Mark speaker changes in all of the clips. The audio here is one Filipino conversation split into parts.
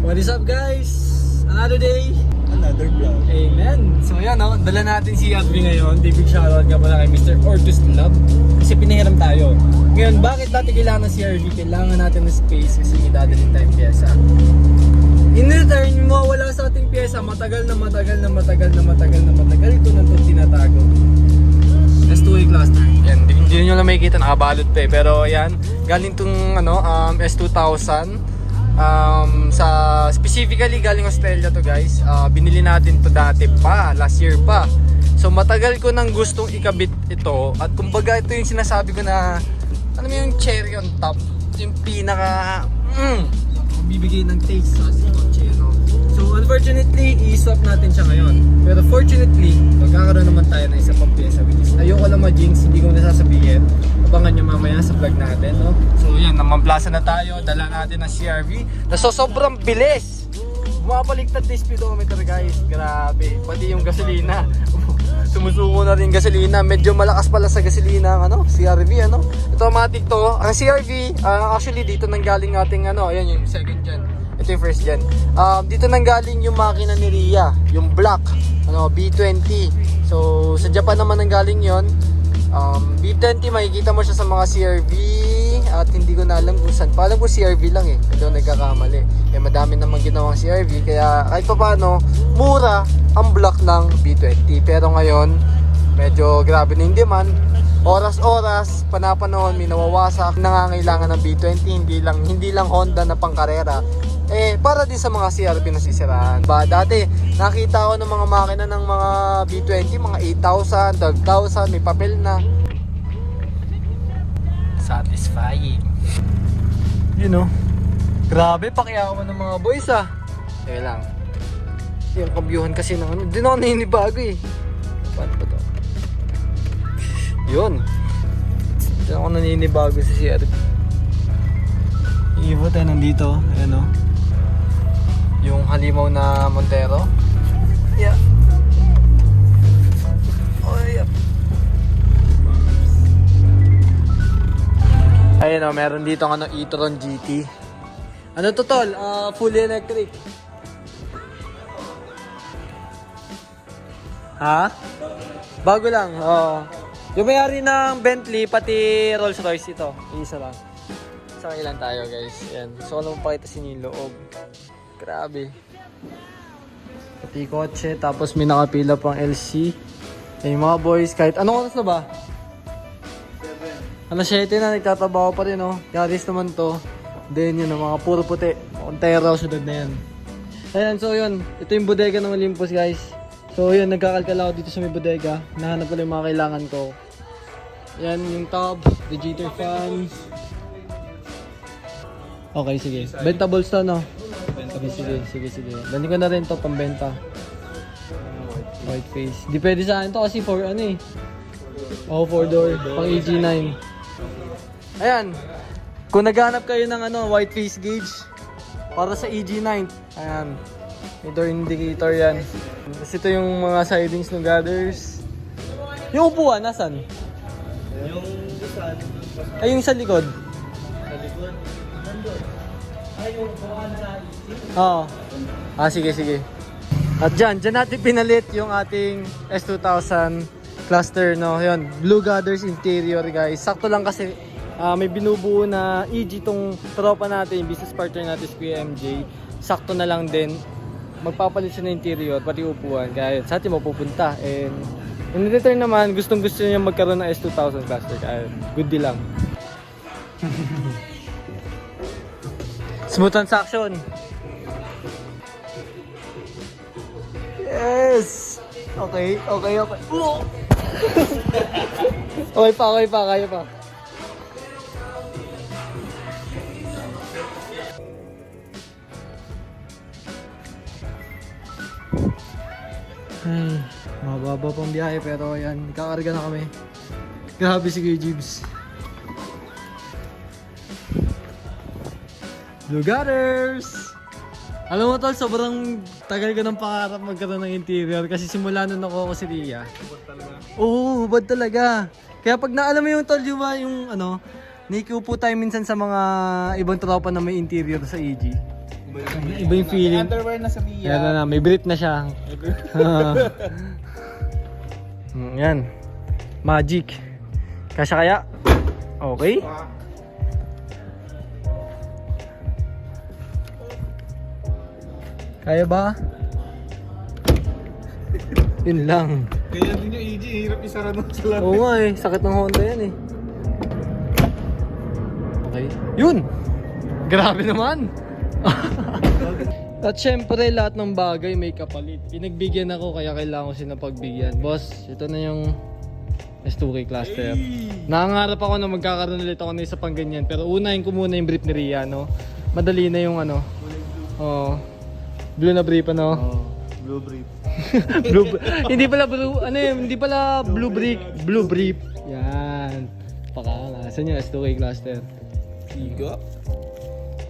Speaker 1: What is up guys? Another day,
Speaker 2: Another vlog.
Speaker 1: amen. So yan no, dala natin si Advi ngayon. Big shoutout nga pala kay Mr. Ortus Love kasi pinahiram tayo. Ngayon, bakit natin kailangan ng CRV? Kailangan natin ng space kasi may dadalhin tayong pyesa. In return, mawawala sa ating pyesa, matagal ito nang itong tinatago. S2A cluster. Yan, hindi nyo lang makikita, nakabalot pa eh. Pero yan, galing itong S2000. Specifically galing Australia to guys. Binili natin to dati pa, last year pa. So matagal ko nang gustong ikabit ito. At kumbaga ito yung sinasabi ko na, ano mo yung cherry on top. Ito yung pinaka bibigay ng taste sa kotse, no? So unfortunately, i-swap natin siya ngayon. Pero fortunately, magkakaroon naman tayo ng isa pang pyesa, which is ayoko lang ma-jinx, hindi ko nasasabihin. Abangan nyo mamaya sa vlog natin, no? So yan, namamplaza na tayo, dala natin ang CRV na sobrang bilis. Bumabaliktad na speedometer guys, grabe. Pati yung gasolina, sumusuko na rin gasolina. Medyo malakas pala sa gasolina ang CRV, ano? Automatic to. Ang CRV, actually dito nanggaling ating ayan yung second gen. Ito yung first gen. Dito nanggaling yung makina ni Ria, yung black, B20. So sa Japan naman nanggaling yon. B20 makikita mo siya sa mga CRV at hindi ko na alam kung saan. Alam ko CRV lang eh, doon nagkakamali. Kaya madami namang ginawang CRV, kaya kahit pa paano, mura ang block ng B20. Pero ngayon, medyo grabe na yung demand. Oras-oras, panahon may nawawasak. Nangangailangan ng B20, hindi lang Honda na pangkarera. Para din sa mga CRV na sisiraan. Dati, nakita ko ng mga makina ng mga B20, mga 8,000, 12,000, may papel na. Satisfying. You know, grabe, pakiyaman ng mga boys ah. Teka lang. Yung kabyuhan kasi ng di na ako naninibago eh. Paano ba to? Yun. Di na ako naninibago sa CRV. Iiba tayo nandito. Ayan o. Yung halimaw na Montero. Yeah. Oh, yeah. Ayun o, meron dito ang e-tron GT. Ano to tol? Fully electric. Ha? Bago lang. Yung may-ari ng Bentley, pati Rolls Royce ito. Isa lang. Sa ilan tayo guys. Yan. So alam mo pakita sa inyo yung loob. Grabe. Pati kotse. Tapos may nakapila pang LC. Yung mga boys kahit anong oras na ba? 7. Alas 7 na, nagtatrabaho pa rin Yaris naman to. Then yun mga puro puti. Montero, sunod na yan. Ayan, so yun. Ito yung bodega ng Olympus guys. So yun, nagkakalkal ako dito sa may bodega. Nahanap ko lang yung mga kailangan ko. Yan yung tub, radiator fans. Okay, sige. Bentables to, no? Sige. Dali ko na rin to, pambenta. White face. Di pwede sa akin to kasi 4 door. Pang EG9. Ayan. Kung naghanap kayo ng white face gauge para sa EG9. Ayan. May door indicator yan. Tapos ito yung mga sidings ng gutters. Yung upuan, nasan?
Speaker 2: Yung isa,
Speaker 1: Ay, yung sa likod.
Speaker 2: sa likod.
Speaker 1: Ay, yung upuan sa EG? Oo. Sige. At dyan natin pinalit yung ating S2000 cluster, no? Yun, blue gutters interior, guys. Sakto lang kasi may binubuo na EG tong tropa natin, business partner natin si Kuya MJ. Sakto na lang din. Magpapalit siya ng interior, pati upuan. Kaya sa atin mapupunta. And in return naman, gustong niya magkaroon ng S2000 cluster. Kaya good deal lang. Smooth transaction. Yes! Okay. Oh! okay pa, kaya pa. Ay, mababa pang biyahe pero yan, kakarga na kami. Grabe si Kuya Jibs. Blue gutters! Alam mo tol, sobrang tagal ko ng pangarap magkaroon ng interior kasi simula nung ako si Ria.
Speaker 2: Hubad talaga.
Speaker 1: Oo, hubad talaga. Kaya pag naalam mo yung tol, yung nakikiupo tayo minsan sa mga ibang tropa na may interior sa EG. Iba yung feeling.
Speaker 3: Underwear na sa Mia.
Speaker 1: Yan na, may brief na siya. Yan. Magic. Kasya kaya? Okay. Kaya ba? Yun lang.
Speaker 3: Kaya din yung EG, hirap isara nung sa labi.
Speaker 1: Oo nga eh, sakit ng Honda yan eh. Okay. Yun! Grabe naman! At syempre lahat ng bagay may kapalit. Pinagbigyan ako kaya kailangan ko siya ng pagbigyan. Boss, ito na yung S2K cluster. Nangangarap ako na magkakaroon ulit ako ng isa pang ganyan. Pero unahin ko muna yung brief ni Ria, no? Madali na yung ano. Oo. Blue na brief, ano?
Speaker 2: Blue brief.
Speaker 1: Hindi pala blue, ano yun, hindi pala blue brief, blue brief. Yan. Pakala. Saan yung S2K cluster?
Speaker 3: Igo.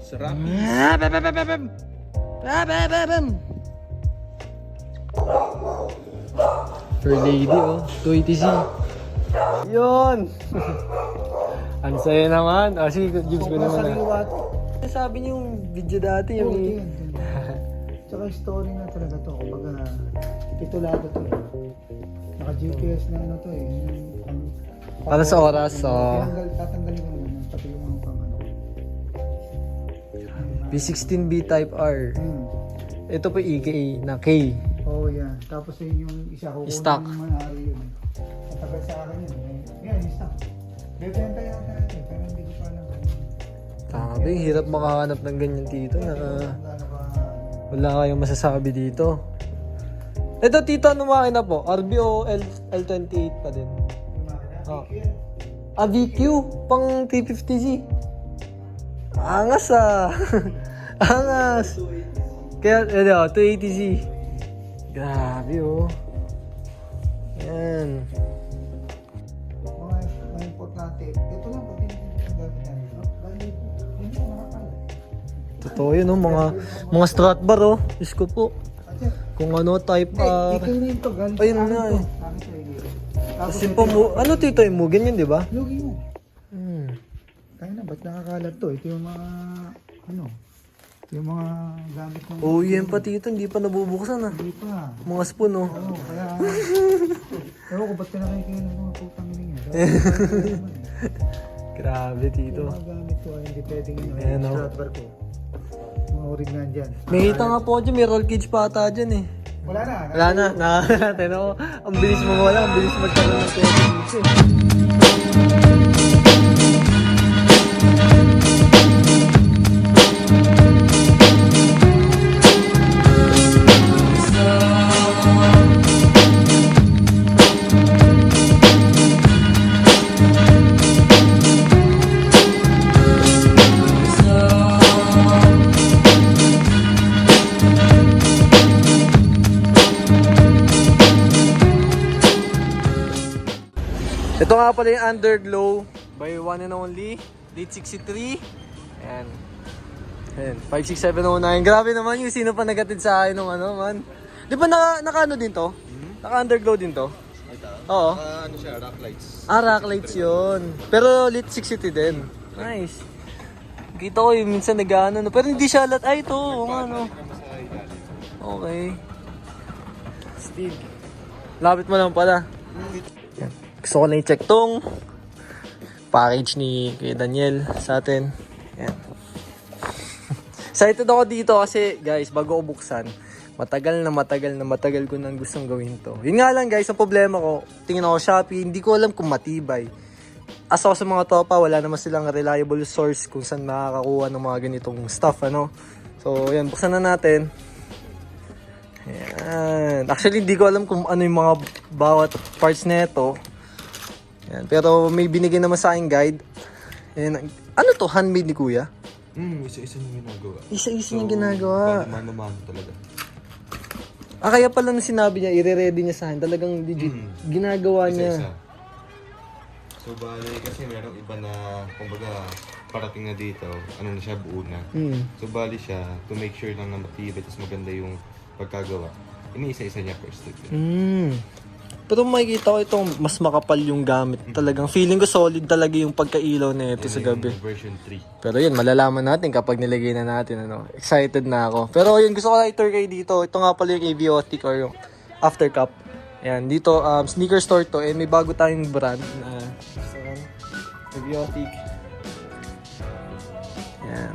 Speaker 3: Sarap.
Speaker 1: For lady, oh. 280Z. Yun! Ang saya naman. Ah, sige, Jibs ko naman ah. Sabi niyo yung video dati, yung...
Speaker 4: Tsaka yung story na talaga to. Kumbaga, titulado to eh. Naka-GPS na ano to eh.
Speaker 1: Para sa oras, so...
Speaker 4: Tatanggalin ko naman pati yung mga pang ano.
Speaker 1: P16B Type R. Ito po EKA na K.
Speaker 4: Oh yeah. Tapos yun yung isa ko.
Speaker 1: Stock.
Speaker 4: May-ari yun. Matagal sa akin yun. Yan, yung stock. Bebenta yata natin, pero hindi ko pa alam.
Speaker 1: Sabi, hirap makahanap ng ganyan dito na
Speaker 4: Ano ba?
Speaker 1: wala kayong masasabi dito. Ito tito, ano makina po? RBO L28 pa din. Oh. VQ, pang T50Z. Angas ah. Angas. Kaya, 280Z. Grabe oh. Yan.
Speaker 4: Mga importante. Ito lang pati yung gamit namin. Dahil yun yung nakakala.
Speaker 1: Totoo yun oh, mga strut bar oh. Diyos ko po. Kung ano, type R.
Speaker 4: Ito rin to. Galing
Speaker 1: Ayun
Speaker 4: sa akin
Speaker 1: na
Speaker 4: to.
Speaker 1: eh.
Speaker 4: Akin to eh.
Speaker 1: Kasi po mo, ano tito yung Mugen yun, di ba?
Speaker 4: Lugi mo.
Speaker 1: Hmm.
Speaker 4: Kaya na, ba't nakakalat to? Ito yung mga, ano, ito yung mga gamit ng...
Speaker 1: Oh, yan pa tito, hindi pa nabubuksan ah.
Speaker 4: Hindi pa.
Speaker 1: Mga spoon oh.
Speaker 4: Oo, kaya... Ewan ko, ba't ka nakikinig ng mga putang ina niya?
Speaker 1: Grabe tito.
Speaker 4: Yung mga gamit ko ay hindi pwedeng yun.
Speaker 1: Ayan,
Speaker 4: Yung
Speaker 1: oh.
Speaker 4: strap bar ko. Mga orig na dyan.
Speaker 1: May kita nga po dyan, may roll cage pa ata dyan eh.
Speaker 4: Wala na.
Speaker 1: Wala na, natin ako. Ang bilis mo wala, ang bilis magkaroon ng pera dito eh. Ito nga pala yung Underglow by one and only Date 63. Ayan. Ayan, 56709. Grabe naman yung sino pa nagatid sa akin nung ano man. Di ba naka ano din to? Naka Underglow din to? Oo.
Speaker 3: Ano siya, rock lights.
Speaker 1: Ah, rock lights yun. Pero lit 60 din. Nice. Kita ko yung minsan nag-ano. No? Pero hindi siya lat. Ay, ito. Ano. Okay. Steve. Lapit mo lang pala. Yan. Gusto ko na i-check tong package ni kay Daniel sa atin. Yan. Excited ako dito kasi guys, bago ko buksan, matagal ko nang gustong gawin to. Yun nga lang guys, ang problema ko, tingin ako Shopee, hindi ko alam kung matibay. As ako sa mga topa, wala naman silang reliable source kung saan makakakuha ng mga ganitong stuff, ano. So, yan, buksan na natin. Yan. Actually, hindi ko alam kung ano yung mga bawat parts nito. Yan. Pero may binigay naman sa akin guide. Yan. Ano to? Handmade ni Kuya?
Speaker 3: Isa-isa niyong ginagawa.
Speaker 1: Isa-isa niya ginagawa.
Speaker 3: Mano-mano talaga.
Speaker 1: Ah, kaya pala nung sinabi niya, i-ready niya sa akin. Talagang legit. Ginagawa niya.
Speaker 3: Isa-isa. So, bali kasi merong iba na, kumbaga, parating na dito, ano na siya, buo na. So, bali siya, to make sure lang na matibay, tapos maganda yung pagkagawa. Ini-isa-isa niya first step.
Speaker 1: Pero makikita ko itong mas makapal yung gamit. Talagang feeling ko solid talaga yung pagkailaw na ito sa gabi.
Speaker 3: Version 3.
Speaker 1: Pero yun, malalaman natin kapag nilagay na natin. Ano. Excited na ako. Pero yun, gusto ko na i-tour kayo dito. Ito nga pala yung Aviotic or yung Aftercup. Ayan, dito, sneaker store to. And may bago tayong brand na Aviotic. Ayan.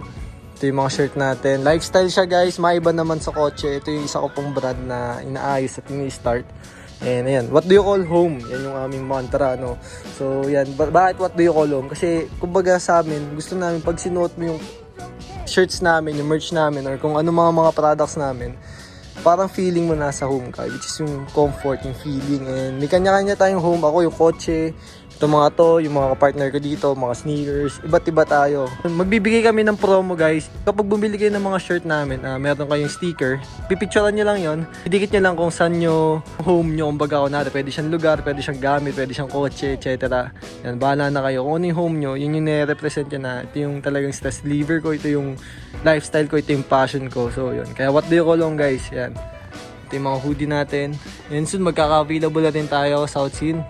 Speaker 1: Ito yung mga shirt natin. Lifestyle siya guys. Maiba naman sa kotse. Ito yung isa ko pong brand na inaayos at ini-start. And ayan, what do you call home? Yan yung aming mantra, no? So, yan. Bakit what do you call home? Kasi, kumbaga sa amin, gusto namin pag sinuot mo yung shirts namin, yung merch namin, or kung ano mga products namin, parang feeling mo nasa home ka, which is yung comfort, yung feeling. And may kanya-kanya tayong home. Ako, yung kotse, ito mga to, yung mga partner ko dito, mga sneakers, iba't iba tayo. Magbibigay kami ng promo guys. Kapag bumili kayo ng mga shirt namin, meron kayong sticker, pipicturean nyo lang yon, idikit nyo lang kung saan nyo home nyo, kumbaga ko natin. Pwede siyang lugar, pwede siyang gamit, pwede siyang kotse, etc. Yan, bahala na kayo. Kung ano yung home nyo, yun yung nire-represent nyo na. Ito yung talagang stress reliever ko, ito yung lifestyle ko, ito yung passion ko. So yun, kaya what do you call home guys? Yan. Ito yung mga hoodie natin. Yan soon, magkaka-available na din tayo sa South Scene.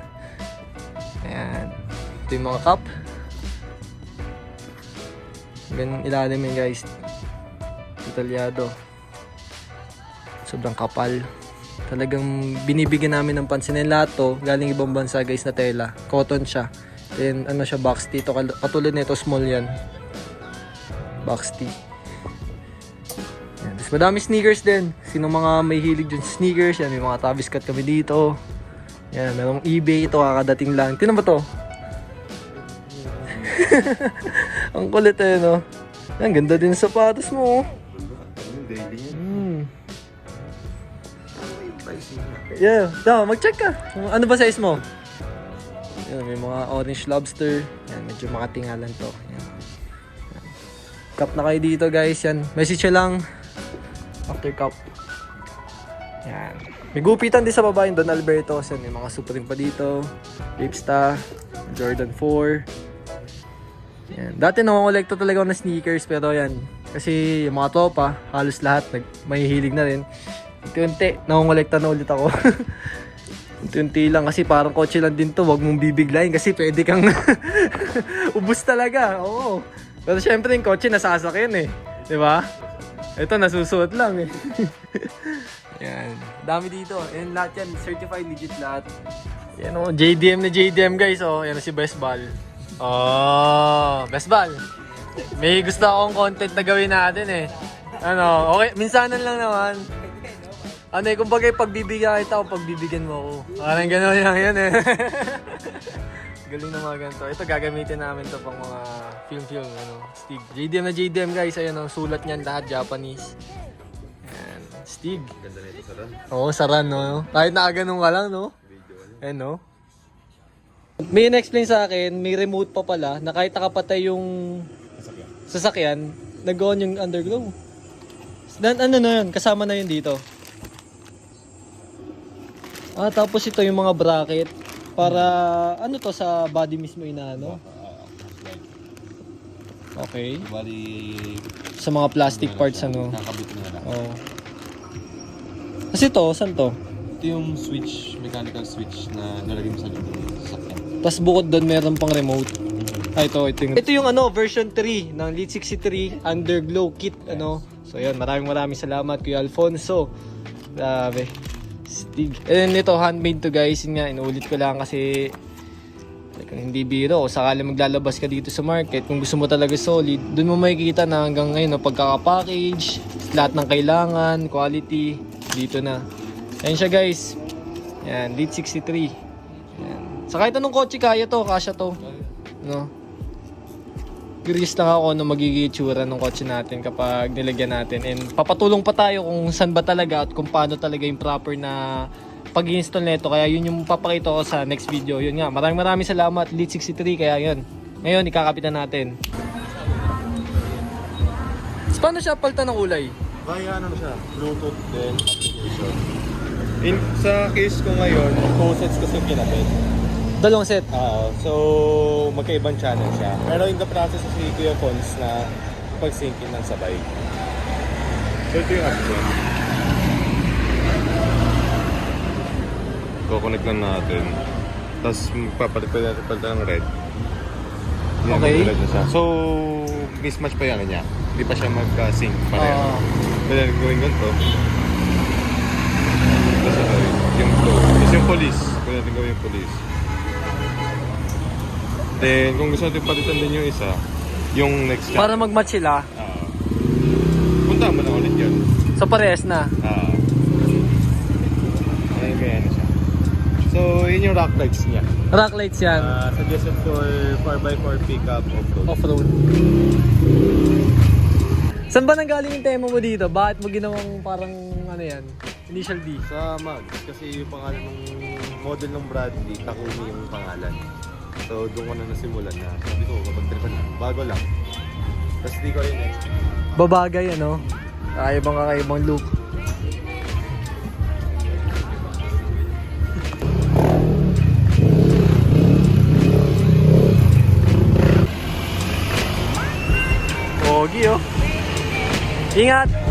Speaker 1: Ayan. Ito yung mga cup. Ganun ilalim yun guys. Detalyado. Sobrang kapal. Talagang binibigyan namin ng pansin. Lahat to, galing ibang bansa guys na tela. Cotton siya. Then ano siya, box tee. Ito, katulad nito, small yan. Box tee. Ayan. Tapos madami sneakers din. Sino mga may hilig dyan sa sneakers. Yan, may mga Travis Scott kami dito. Yan, merong eBay ito, kakadating lang. Tinan ba to? Ang kulit eh, no? Yan, ganda din sa sapatos mo.
Speaker 3: Daily yan.
Speaker 1: Yeah, mag-check ka. Ano ba size mo? Yan, may mga orange lobster. Yan, medyo makatingalan to. Yan. Cup na kayo dito guys. Yan, message lang. Aftercup. Yan. May gupitan din sa baba yung Don Alberto. So, may mga Supreme pa dito. Lipsta, Jordan 4. Yan. Dati nangongolekta talaga ako ng sneakers. Pero yan. Kasi yung mga tropa, halos lahat may hilig na rin. Unti-unti, nangongolekta na ulit ako. Unti-unti lang. Kasi parang kotse lang din to. Huwag mong bibiglayin. Kasi pwede kang ubus talaga. Oo. Pero syempre yung kotse nasasakyan eh. Diba? Ito nasusuot lang eh. Yan. Dami dito. And lahat yan, certified legit lahat. Yan o, JDM na JDM guys. Oh, yan si Best Bal. Oh, Best Bal. May gusto akong content na gawin natin eh. Ano, okay, minsanan lang naman. Ano eh, kumbaga pagbibigyan kita o pagbibigyan mo ako. Parang gano'n lang yan eh. Galing na mga ganito. Ito gagamitin namin to pang mga film, ano, Stig. JDM na JDM guys. Ayan o, sulat niyan lahat Japanese. Stig.
Speaker 3: Ganda nito sa run.
Speaker 1: Oo, saran, no? Kahit nakaganong ka lang, no? Ayan, no? May in-explain sa akin, may remote pa pala, na kahit nakapatay yung sasakyan, nag-on yung underglow. Ano na yun? Kasama na yun dito. Tapos ito yung mga bracket. Para, ano to, sa body mismo inaano? Okay.
Speaker 3: Bali,
Speaker 1: Sa mga plastic parts, ano?
Speaker 3: kakabit mo na.
Speaker 1: Oo. Kasi to, saan to?
Speaker 3: Ito yung switch, mechanical switch na nalagay mo sa loob ng sasakyan.
Speaker 1: Tapos bukod doon meron pang remote. Ito yung ano, version 3 ng Lead 63 Underglow Kit, ano. So yan, maraming salamat Kuya Alfonso. Grabe. Stig. And then ito, handmade to guys. Yun nga, inuulit ko lang kasi hindi biro. O sakali maglalabas ka dito sa market, kung gusto mo talaga solid, doon mo makikita na hanggang ngayon, pagkaka-package, lahat ng kailangan, quality, dito na. Ayan siya guys. Yan, Lead 63. Yan. Sa kahit anong kotse kaya to, kasya to. No? Curious lang ako ano magiging itsura ng kotse natin kapag nilagyan natin. And papatulong pa tayo kung saan ba talaga at kung paano talaga yung proper na pag-install nito. Kaya yun yung papakita ko sa next video. Yun nga, maraming salamat Lead 63. Kaya yun. Ngayon, ikakapit na natin. Paano siya palta ng kulay?
Speaker 3: Via ano siya, Bluetooth then application. Sa case ko ngayon, 2 sets kasi kinabit.
Speaker 1: Dalawang set.
Speaker 3: So magkaibang channel siya. Pero in the process si Kuya Cons na pag-syncin ng sabay. So ito yung action. Kukonect lang natin. Tapos papalit pa natin pala ng red. Yan,
Speaker 1: Okay.
Speaker 3: red na siya. So, mismatch pa yan niya. Hindi pa siya mag-sync pareho.
Speaker 1: Oo.
Speaker 3: Pwede natin gawin ganito. Tapos ito, yung flow. Tapos yung police. Pwede natin gawin yung police. Then, kung gusto natin palitan din yung isa, yung next channel.
Speaker 1: Para mag-match sila.
Speaker 3: Punta mo na ulit yun.
Speaker 1: So parehas na.
Speaker 3: Ayun, kaya na siya. So, yun yung rock lights niya.
Speaker 1: Rock lights yan.
Speaker 3: Suggested for 4x4 pickup off-road.
Speaker 1: Off-road. Saan ba nanggaling yung tema mo dito? Bakit mo ginawang parang ano yan? Initial D?
Speaker 3: Sa mag, kasi yung pangalan ng model ng Bradley, Takumi yung pangalan. So, doon ko na nasimulan na. Sabi ko, kapag-tripan lang. Bago lang. Tapos di ko rin eh.
Speaker 1: Babagay ano? Kakaibang look. Pogi oh. Ingat!